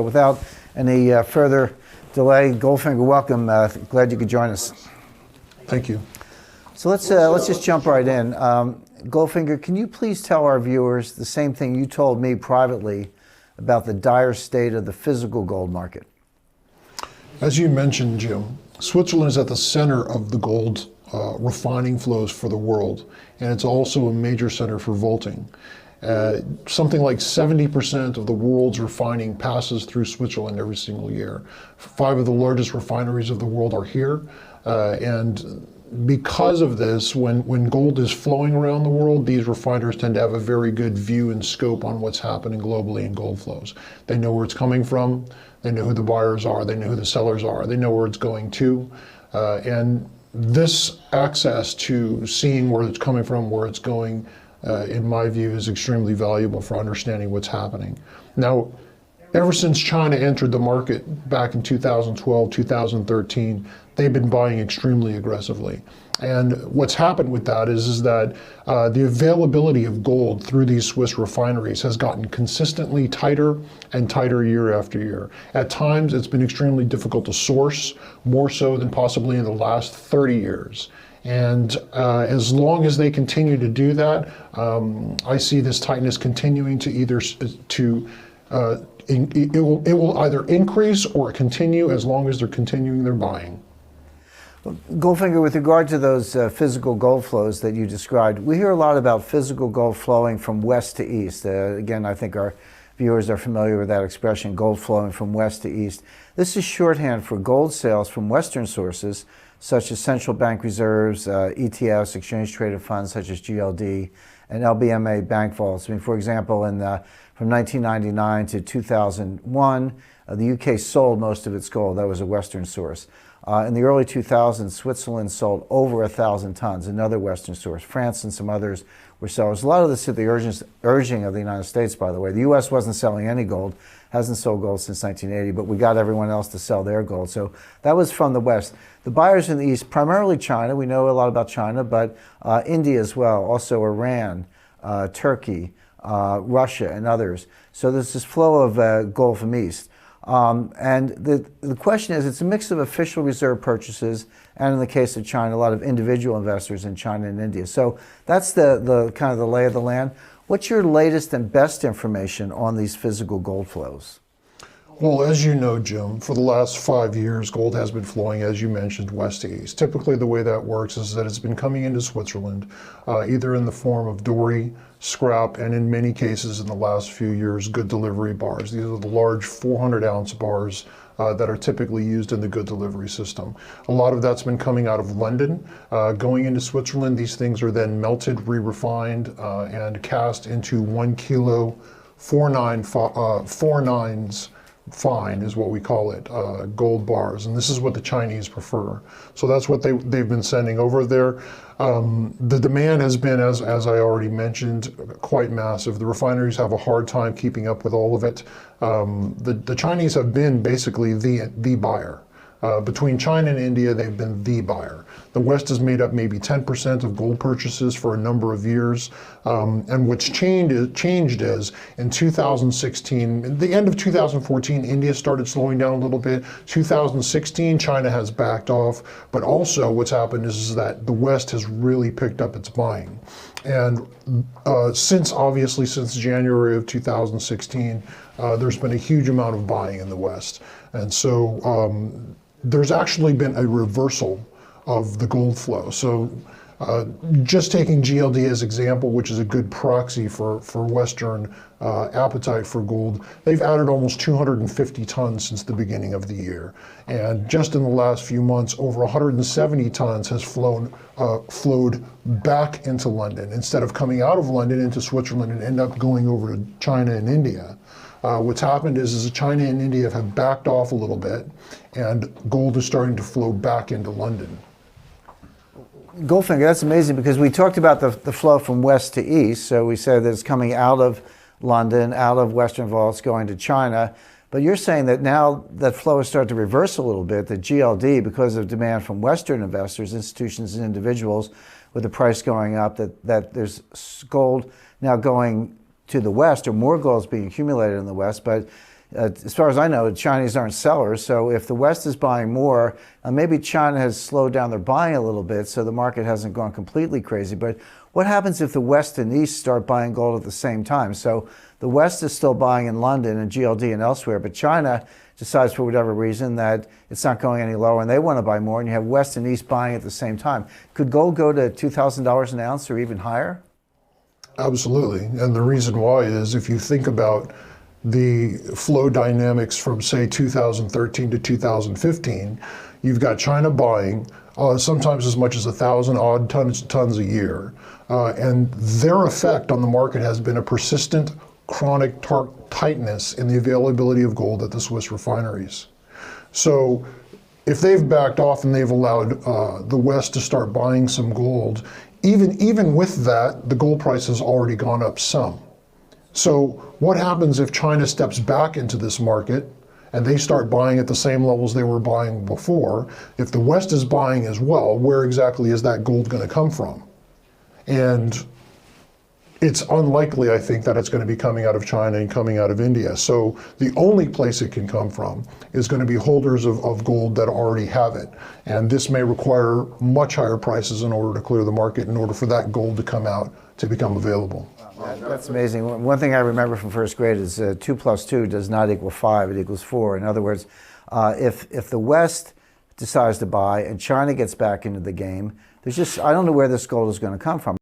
Without any further delay, GoldFinger, welcome. Glad you could join us. Thank you. So let's just jump right in. GoldFinger, can you please tell our viewers the same thing you told me privately about the dire state of the physical gold market? As you mentioned, Jim, Switzerland is at the center of the gold refining flows for the world, and it's also a major center for vaulting. Something like 70% of the world's refining passes through Switzerland every single year. 5 of the largest refineries of the world are here, and because of this, when gold is flowing around the world, these refiners tend to have a very good view and scope on what's happening globally in gold flows. They know where it's coming from, they know who the buyers are, they know who the sellers are, they know where it's going to, and this access to seeing where it's coming from, where it's going, in my view, is extremely valuable for understanding what's happening. Now, ever since China entered the market back in 2012, 2013, they've been buying extremely aggressively. And what's happened with that is that the availability of gold through these Swiss refineries has gotten consistently tighter and tighter year after year. At times, it's been extremely difficult to source, more so than possibly in the last 30 years. And as long as they continue to do that, I see this tightness continuing to it will either increase or continue as long as they're continuing their buying. GoldFinger, with regard to those physical gold flows that you described, we hear a lot about physical gold flowing from west to east. Again, I think our viewers are familiar with that expression, gold flowing from west to east. This is shorthand for gold sales from Western sources, such as central bank reserves, ETFs, exchange-traded funds such as GLD, and LBMA bank vaults. I mean, for example, from 1999 to 2001, the UK sold most of its gold. That was a Western source. In the early 2000s, Switzerland sold over 1,000 tons, another Western source. France and some others were sellers. A lot of this at the urging of the United States, by the way. The U.S. wasn't selling any gold, hasn't sold gold since 1980, but we got everyone else to sell their gold. So that was from the West. The buyers in the East, primarily China. We know a lot about China, but India as well, also Iran, Turkey, Russia, and others. So there's this flow of gold from East. And the question is, it's a mix of official reserve purchases and, in the case of China, a lot of individual investors in China and India. So that's the kind of the lay of the land. What's your latest and best information on these physical gold flows? Well, as you know, Jim, for the last 5 years, gold has been flowing, as you mentioned, west to east. Typically, the way that works is that it's been coming into Switzerland, either in the form of doré, scrap, and in many cases in the last few years, good delivery bars. These are the large 400-ounce bars that are typically used in the good delivery system. A lot of that's been coming out of London. Going into Switzerland, these things are then melted, re-refined, and cast into 1 kilo, 4 nines fine is what we call it, gold bars, and this is what the Chinese prefer. So that's what they've been sending over there. The demand has been, as I already mentioned, quite massive. The refineries have a hard time keeping up with all of it. The Chinese have been basically the buyer. Between China and India, they've been the buyer. The West has made up maybe 10% of gold purchases for a number of years. And what's changed is in 2016, at the end of 2014, India started slowing down a little bit. 2016, China has backed off. But also what's happened is that the West has really picked up its buying. And since January of 2016, there's been a huge amount of buying in the West. And so there's actually been a reversal of the gold flow. So just taking GLD as example, which is a good proxy for Western appetite for gold, they've added almost 250 tons since the beginning of the year. And just in the last few months, over 170 tons has flowed back into London. Instead of coming out of London into Switzerland and end up going over to China and India, what's happened is China and India have backed off a little bit, and gold is starting to flow back into London. GoldFinger, that's amazing, because we talked about the flow from west to east. So we said that it's coming out of London, out of Western vaults, going to China. But you're saying that now that flow has started to reverse a little bit, that GLD, because of demand from Western investors, institutions, and individuals, with the price going up, that there's gold now going to the West, or more gold is being accumulated in the West. But as far as I know, the Chinese aren't sellers. So if the West is buying more, maybe China has slowed down their buying a little bit, so the market hasn't gone completely crazy. But what happens if the West and East start buying gold at the same time? So the West is still buying in London and GLD and elsewhere, but China decides for whatever reason that it's not going any lower and they want to buy more, and you have West and East buying at the same time. Could gold go to $2,000 an ounce or even higher? Absolutely. And the reason why is if you think about the flow dynamics from, say, 2013 to 2015, you've got China buying sometimes as much as 1,000 odd tons a year. And their effect on the market has been a persistent, chronic tightness in the availability of gold at the Swiss refineries. So if they've backed off and they've allowed the West to start buying some gold, even with that, the gold price has already gone up some. So what happens if China steps back into this market and they start buying at the same levels they were buying before? If the West is buying as well, where exactly is that gold going to come from? And it's unlikely, I think, that it's going to be coming out of China and coming out of India. So the only place it can come from is going to be holders of gold that already have it. And this may require much higher prices in order to clear the market, in order for that gold to come out to become available. That's amazing. One thing I remember from first grade is 2 plus 2 does not equal 5, it equals 4. In other words, if the West decides to buy and China gets back into the game, there's just, I don't know where this gold is going to come from.